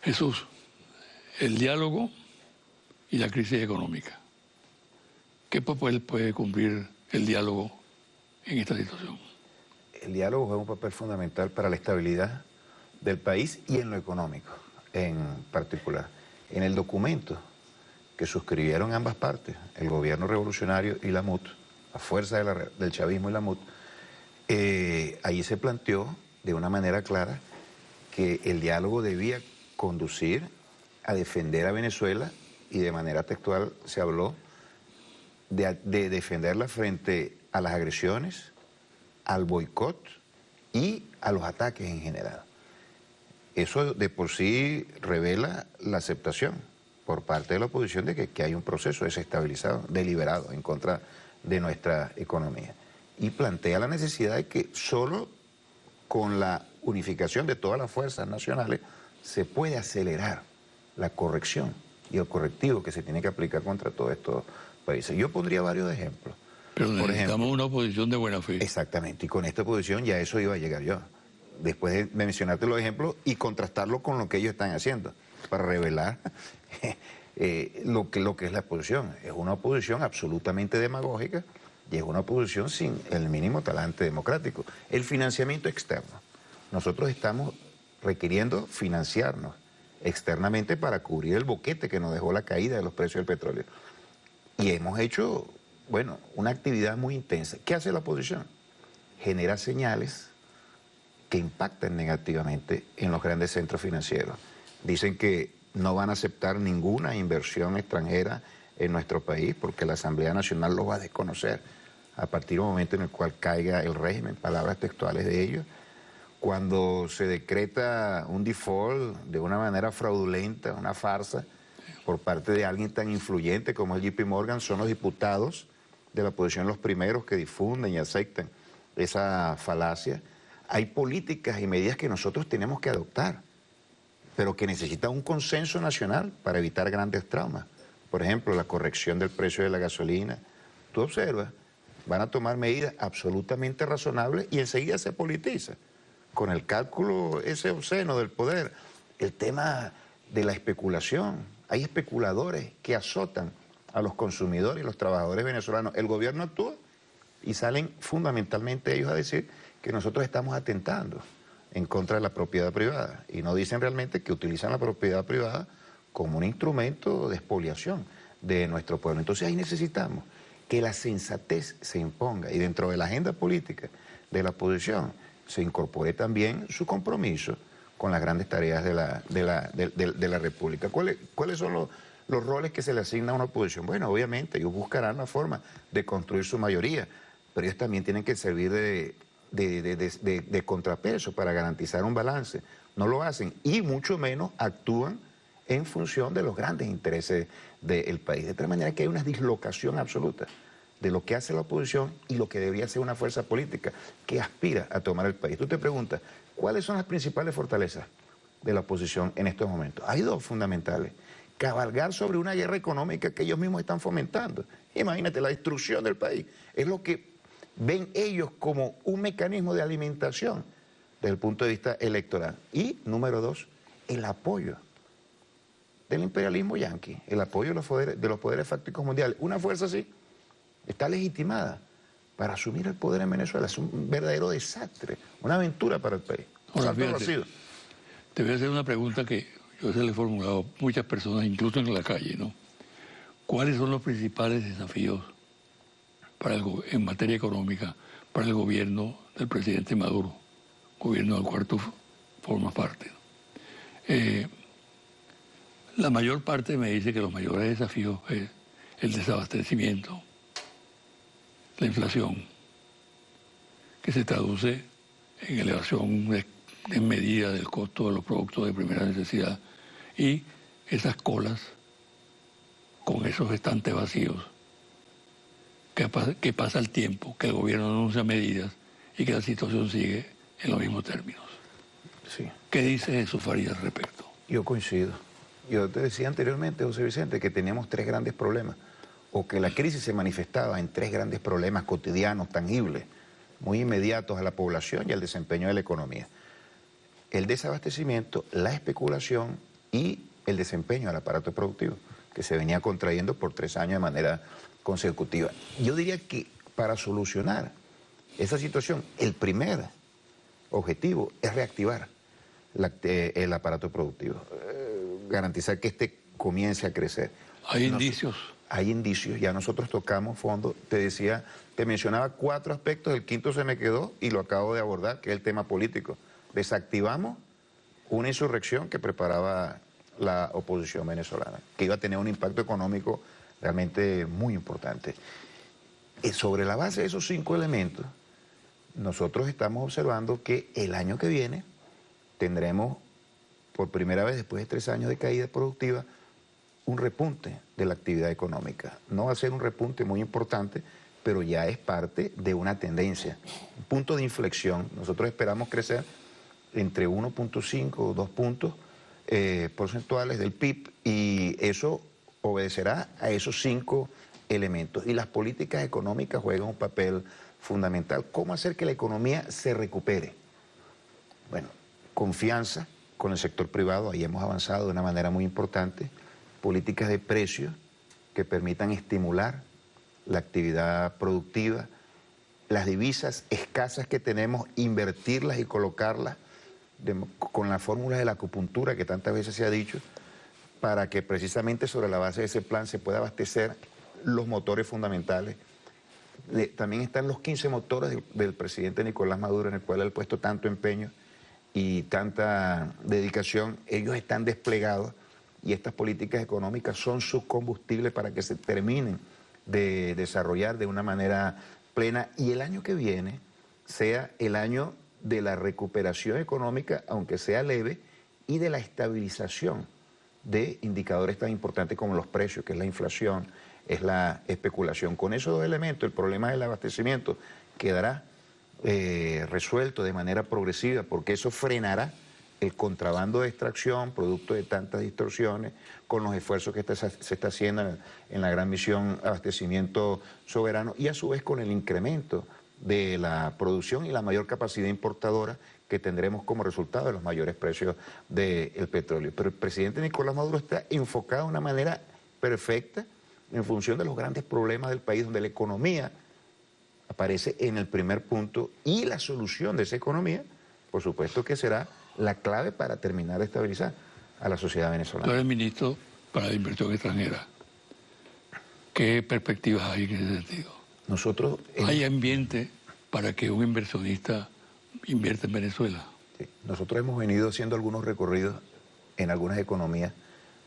Jesús, el diálogo y la crisis económica. ¿Qué papel puede cumplir el diálogo en esta situación? El diálogo juega un papel fundamental para la estabilidad del país y en lo económico en particular. En el documento que suscribieron ambas partes, el gobierno revolucionario y la MUT, a fuerza del chavismo y la MUT, ahí se planteó de una manera clara que el diálogo debía conducir a defender a Venezuela y de manera textual se habló de defenderla frente a las agresiones, al boicot y a los ataques en general. Eso de por sí revela la aceptación por parte de la oposición de que hay un proceso desestabilizado, deliberado en contra de nuestra economía. Y plantea la necesidad de que solo con la unificación de todas las fuerzas nacionales se puede acelerar la corrección y el correctivo que se tiene que aplicar contra todos estos países. Yo pondría varios ejemplos. Pero necesitamos una oposición de buena fe. Exactamente, y con esta oposición ya eso iba a llegar yo. Después de mencionarte los ejemplos y contrastarlo con lo que ellos están haciendo, para revelar lo que es la oposición. Es una oposición absolutamente demagógica y es una oposición sin el mínimo talante democrático. El financiamiento externo. Nosotros estamos requiriendo financiarnos externamente para cubrir el boquete que nos dejó la caída de los precios del petróleo. Y hemos hecho, bueno, una actividad muy intensa. ¿Qué hace la oposición? Genera señales que impactan negativamente en los grandes centros financieros. Dicen que no van a aceptar ninguna inversión extranjera en nuestro país porque la Asamblea Nacional lo va a desconocer a partir del momento en el cual caiga el régimen, palabras textuales de ellos. Cuando se decreta un default de una manera fraudulenta, una farsa, por parte de alguien tan influyente como el JP Morgan, son los diputados de la oposición los primeros que difunden y aceptan esa falacia. Hay políticas y medidas que nosotros tenemos que adoptar, pero que necesitan un consenso nacional para evitar grandes traumas. Por ejemplo, la corrección del precio de la gasolina. Tú observas, van a tomar medidas absolutamente razonables y enseguida se politiza con el cálculo ese obsceno del poder. El tema de la especulación. Hay especuladores que azotan a los consumidores y los trabajadores venezolanos. El gobierno actúa y salen fundamentalmente ellos a decir que nosotros estamos atentando en contra de la propiedad privada y no dicen realmente que utilizan la propiedad privada como un instrumento de expoliación de nuestro pueblo. Entonces ahí necesitamos que la sensatez se imponga y dentro de la agenda política de la oposición se incorpore también su compromiso con las grandes tareas de la República. ¿Cuáles son los roles que se le asigna a una oposición? Bueno, obviamente ellos buscarán la forma de construir su mayoría, pero ellos también tienen que servir de contrapeso para garantizar un balance. No lo hacen y mucho menos actúan en función de los grandes intereses del país. De tal manera que hay una dislocación absoluta de lo que hace la oposición y lo que debería ser una fuerza política que aspira a tomar el país. Tú te preguntas, ¿cuáles son las principales fortalezas de la oposición en estos momentos? Hay dos fundamentales. Cabalgar sobre una guerra económica que ellos mismos están fomentando. Imagínate, la destrucción del país. Es lo que ven ellos como un mecanismo de alimentación desde el punto de vista electoral. Y, número dos, el apoyo del imperialismo yanqui, el apoyo de los poderes fácticos mundiales. Una fuerza así está legitimada para asumir el poder en Venezuela. Es un verdadero desastre, una aventura para el país. Ahora, fíjate, te voy a hacer una pregunta que yo se le he formulado a muchas personas, incluso en la calle, ¿no? ¿Cuáles son los principales desafíos en materia económica para el gobierno del presidente Maduro, gobierno del cual tú formas parte, ¿no? La mayor parte me dice que los mayores desafíos es el desabastecimiento, la inflación, que se traduce en elevación desmedida del costo de los productos de primera necesidad y esas colas con esos estantes vacíos, que pasa el tiempo, que el gobierno no anuncia medidas y que la situación sigue en los mismos términos. Sí. ¿Qué dice Jesús Farías al respecto? Yo coincido. Yo te decía anteriormente, José Vicente, que teníamos tres grandes problemas, o que la crisis se manifestaba en tres grandes problemas cotidianos, tangibles, muy inmediatos a la población y al desempeño de la economía. El desabastecimiento, la especulación y el desempeño del aparato productivo, que se venía contrayendo por 3 años de manera consecutiva. Yo diría que para solucionar esa situación, el primer objetivo es reactivar el aparato productivo, garantizar que este comience a crecer. Hay indicios. Hay indicios, ya nosotros tocamos fondo, te mencionaba 4 aspectos, el quinto se me quedó y lo acabo de abordar, que es el tema político. Desactivamos una insurrección que preparaba la oposición venezolana, que iba a tener un impacto económico realmente muy importante. Sobre la base de esos 5 elementos, nosotros estamos observando que el año que viene tendremos, por primera vez después de 3 años de caída productiva, un repunte de la actividad económica. No va a ser un repunte muy importante, pero ya es parte de una tendencia, un punto de inflexión. Nosotros esperamos crecer entre 1.5 o 2 puntos porcentuales del PIB y eso obedecerá a esos 5 elementos. Y las políticas económicas juegan un papel fundamental. ¿Cómo hacer que la economía se recupere? Bueno, confianza con el sector privado, ahí hemos avanzado de una manera muy importante. Políticas de precios que permitan estimular la actividad productiva, las divisas escasas que tenemos, invertirlas y colocarlas con la fórmula de la acupuntura que tantas veces se ha dicho, para que precisamente sobre la base de ese plan se pueda abastecer los motores fundamentales. También están los 15 motores del presidente Nicolás Maduro, en el cual él ha puesto tanto empeño y tanta dedicación. Ellos están desplegados y estas políticas económicas son su combustible para que se terminen de desarrollar de una manera plena y el año que viene sea el año de la recuperación económica, aunque sea leve, y de la estabilización de indicadores tan importantes como los precios, que es la inflación, es la especulación. Con esos 2 elementos, el problema del abastecimiento quedará resuelto de manera progresiva, porque eso frenará el contrabando de extracción, producto de tantas distorsiones, con los esfuerzos que se está haciendo en la gran misión abastecimiento soberano y a su vez con el incremento de la producción y la mayor capacidad importadora que tendremos como resultado de los mayores precios del petróleo. Pero el presidente Nicolás Maduro está enfocado de una manera perfecta en función de los grandes problemas del país, donde la economía aparece en el primer punto y la solución de esa economía, por supuesto que será la clave para terminar de estabilizar a la sociedad venezolana. Tú eres ministro para la inversión extranjera. ¿Qué perspectivas hay en ese sentido? Nosotros... ¿Hay ambiente para que un inversionista invierta en Venezuela? Sí, nosotros hemos venido haciendo algunos recorridos en algunas economías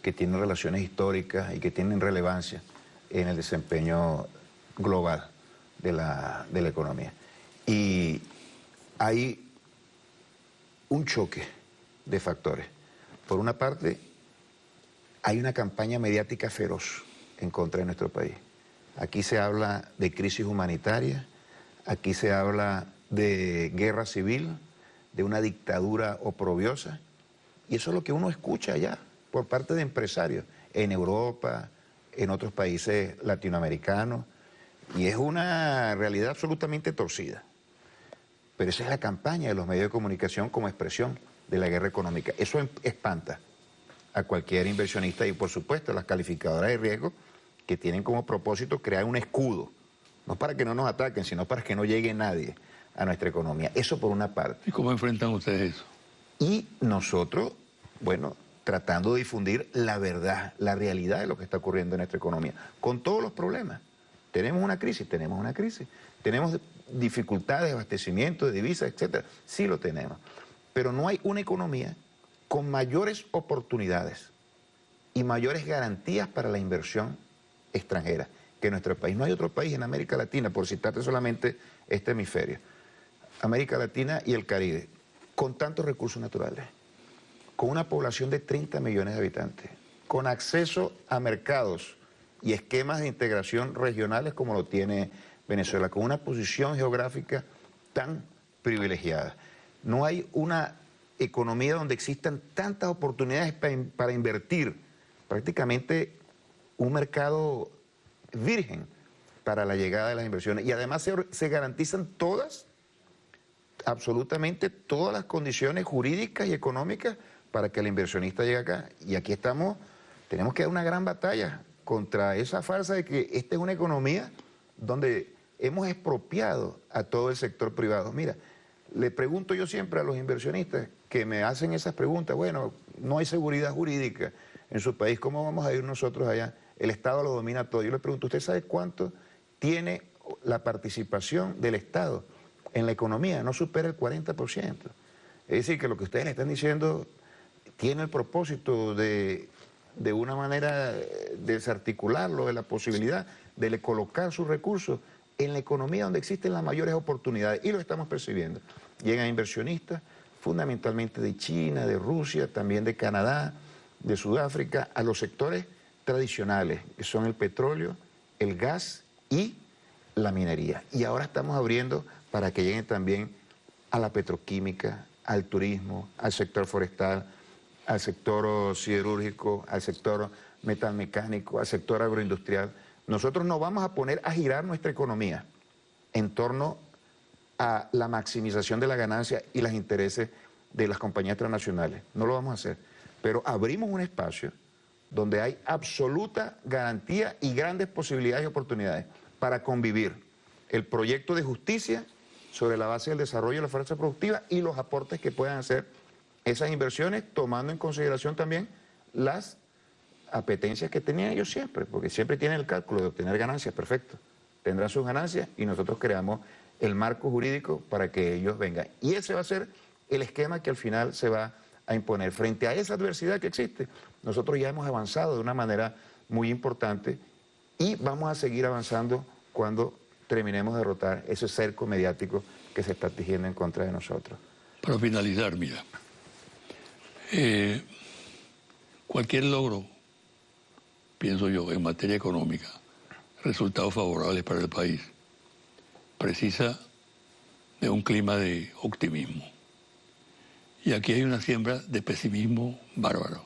que tienen relaciones históricas y que tienen relevancia en el desempeño global de la economía. Y hay un choque de factores. Por una parte, hay una campaña mediática feroz en contra de nuestro país. Aquí se habla de crisis humanitaria, aquí se habla de guerra civil, de una dictadura oprobiosa, y eso es lo que uno escucha allá por parte de empresarios en Europa, en otros países latinoamericanos, y es una realidad absolutamente torcida. Pero esa es la campaña de los medios de comunicación como expresión de la guerra económica. Eso espanta a cualquier inversionista y, por supuesto, a las calificadoras de riesgo que tienen como propósito crear un escudo, no para que no nos ataquen, sino para que no llegue nadie a nuestra economía. Eso por una parte. ¿Y cómo enfrentan ustedes eso? Y nosotros, bueno, tratando de difundir la verdad, la realidad de lo que está ocurriendo en nuestra economía, con todos los problemas. Tenemos una crisis, tenemos dificultades de abastecimiento, de divisas, etcétera. Sí lo tenemos. Pero no hay una economía con mayores oportunidades y mayores garantías para la inversión extranjera que nuestro país. No hay otro país en América Latina, por citarte solamente este hemisferio, América Latina y el Caribe, con tantos recursos naturales, con una población de 30 millones de habitantes, con acceso a mercados y esquemas de integración regionales como lo tiene Venezuela, con una posición geográfica tan privilegiada. No hay una economía donde existan tantas oportunidades para invertir, prácticamente un mercado virgen para la llegada de las inversiones. Y además se garantizan absolutamente todas las condiciones jurídicas y económicas para que el inversionista llegue acá. Y aquí estamos, tenemos que dar una gran batalla contra esa farsa de que esta es una economía donde hemos expropiado a todo el sector privado. Mira, le pregunto yo siempre a los inversionistas que me hacen esas preguntas, bueno, no hay seguridad jurídica en su país, ¿cómo vamos a ir nosotros allá? El Estado lo domina todo. Yo le pregunto, ¿usted sabe cuánto tiene la participación del Estado en la economía? No supera el 40%. Es decir, que lo que ustedes le están diciendo tiene el propósito de una manera desarticularlo, de la posibilidad de colocar sus recursos en la economía donde existen las mayores oportunidades, y lo estamos percibiendo. Llegan inversionistas, fundamentalmente de China, de Rusia, también de Canadá, de Sudáfrica, a los sectores tradicionales, que son el petróleo, el gas y la minería. Y ahora estamos abriendo para que lleguen también a la petroquímica, al turismo, al sector forestal, al sector siderúrgico, al sector metalmecánico, al sector agroindustrial. Nosotros no vamos a poner a girar nuestra economía en torno a la maximización de la ganancia y los intereses de las compañías transnacionales. No lo vamos a hacer. Pero abrimos un espacio donde hay absoluta garantía y grandes posibilidades y oportunidades para convivir el proyecto de justicia sobre la base del desarrollo de la fuerza productiva y los aportes que puedan hacer esas inversiones, tomando en consideración también las apetencias que tenían ellos siempre, porque siempre tienen el cálculo de obtener ganancias, perfecto. Tendrán sus ganancias y nosotros creamos el marco jurídico para que ellos vengan. Y ese va a ser el esquema que al final se va a imponer. Frente a esa adversidad que existe, nosotros ya hemos avanzado de una manera muy importante y vamos a seguir avanzando cuando terminemos de derrotar ese cerco mediático que se está tejiendo en contra de nosotros. Para finalizar, mira, cualquier logro, pienso yo, en materia económica, resultados favorables para el país, precisa de un clima de optimismo. Y aquí hay una siembra de pesimismo bárbaro.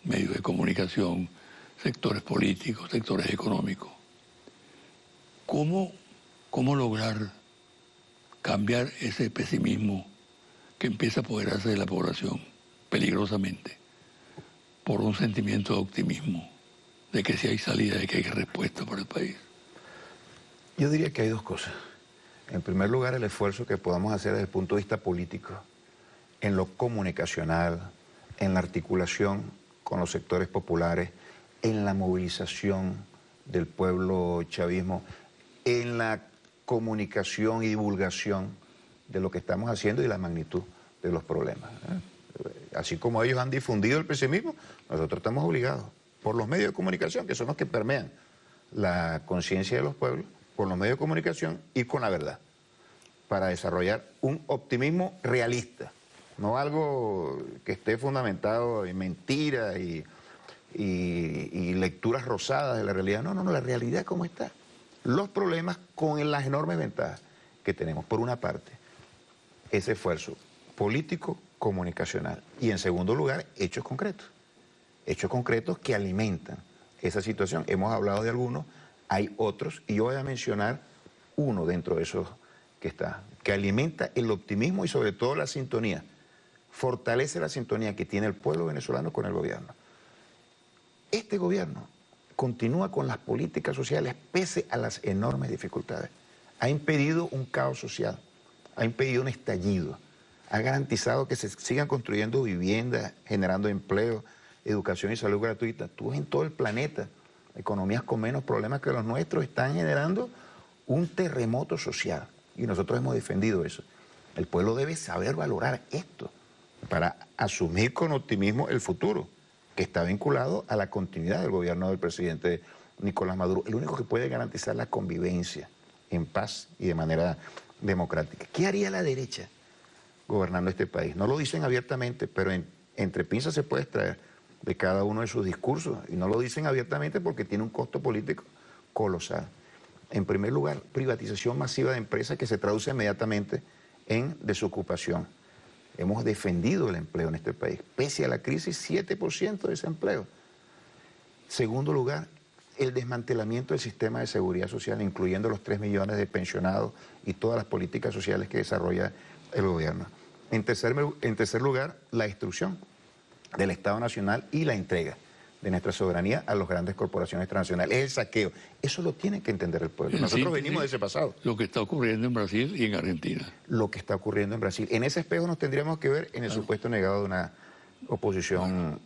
Medios de comunicación, sectores políticos, sectores económicos. ¿Cómo lograr cambiar ese pesimismo que empieza a apoderarse de la población peligrosamente por un sentimiento de optimismo, de que sí hay salida, de que hay respuesta para el país? Yo diría que hay dos cosas. En primer lugar, el esfuerzo que podamos hacer desde el punto de vista político, en lo comunicacional, en la articulación con los sectores populares, en la movilización del pueblo chavismo, en la comunicación y divulgación de lo que estamos haciendo y la magnitud de los problemas. Así como ellos han difundido el pesimismo, nosotros estamos obligados por los medios de comunicación, que son los que permean la conciencia de los pueblos, por los medios de comunicación y con la verdad, para desarrollar un optimismo realista, no algo que esté fundamentado en mentiras y lecturas rosadas de la realidad. No, la realidad como está. Los problemas con las enormes ventajas que tenemos. Por una parte, ese esfuerzo político, comunicacional. Y en segundo lugar, hechos concretos. Hechos concretos que alimentan esa situación. Hemos hablado de algunos, hay otros, y yo voy a mencionar uno dentro de esos que alimenta el optimismo y sobre todo la sintonía. Fortalece la sintonía que tiene el pueblo venezolano con el gobierno. Este gobierno continúa con las políticas sociales pese a las enormes dificultades. Ha impedido un caos social, ha impedido un estallido, ha garantizado que se sigan construyendo viviendas, generando empleo, educación y salud gratuita. Tú ves en todo el planeta, economías con menos problemas que los nuestros están generando un terremoto social y nosotros hemos defendido eso. El pueblo debe saber valorar esto para asumir con optimismo el futuro, que está vinculado a la continuidad del gobierno del presidente Nicolás Maduro, el único que puede garantizar la convivencia en paz y de manera democrática. ¿Qué haría la derecha gobernando este país? No lo dicen abiertamente, pero entre pinzas se puede extraer de cada uno de sus discursos, y no lo dicen abiertamente porque tiene un costo político colosal. En primer lugar, privatización masiva de empresas que se traduce inmediatamente en desocupación. Hemos defendido el empleo en este país. Pese a la crisis, 7% de desempleo. Segundo lugar, el desmantelamiento del sistema de seguridad social, incluyendo los 3 millones de pensionados y todas las políticas sociales que desarrolla el gobierno. En tercer lugar, la destrucción del Estado Nacional y la entrega de nuestra soberanía a las grandes corporaciones transnacionales. Es el saqueo. Eso lo tiene que entender el pueblo. Nosotros venimos de ese pasado. Lo que está ocurriendo en Brasil y en Argentina. Lo que está ocurriendo en Brasil. En ese espejo nos tendríamos que ver en el supuesto negado de una oposición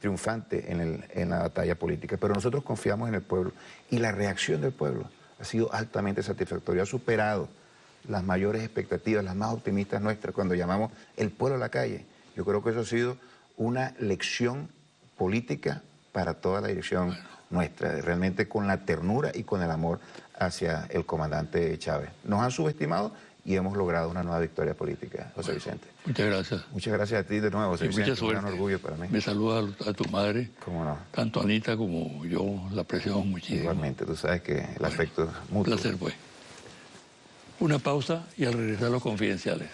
triunfante en la batalla política. Pero nosotros confiamos en el pueblo y la reacción del pueblo ha sido altamente satisfactoria. Ha superado las mayores expectativas, las más optimistas nuestras cuando llamamos el pueblo a la calle. Yo creo que eso ha sido una lección política para toda la dirección nuestra, realmente con la ternura y con el amor hacia el comandante Chávez. Nos han subestimado y hemos logrado una nueva victoria política, José Vicente. Muchas gracias. Muchas gracias a ti de nuevo, José Vicente. Mucha suerte. Un gran orgullo para mí. Me saluda a tu madre. ¿Cómo no? Tanto Anita como yo la apreciamos muchísimo. Igualmente, tú sabes que el afecto es mutuo. Un placer, pues. Una pausa y al regresar los confidenciales.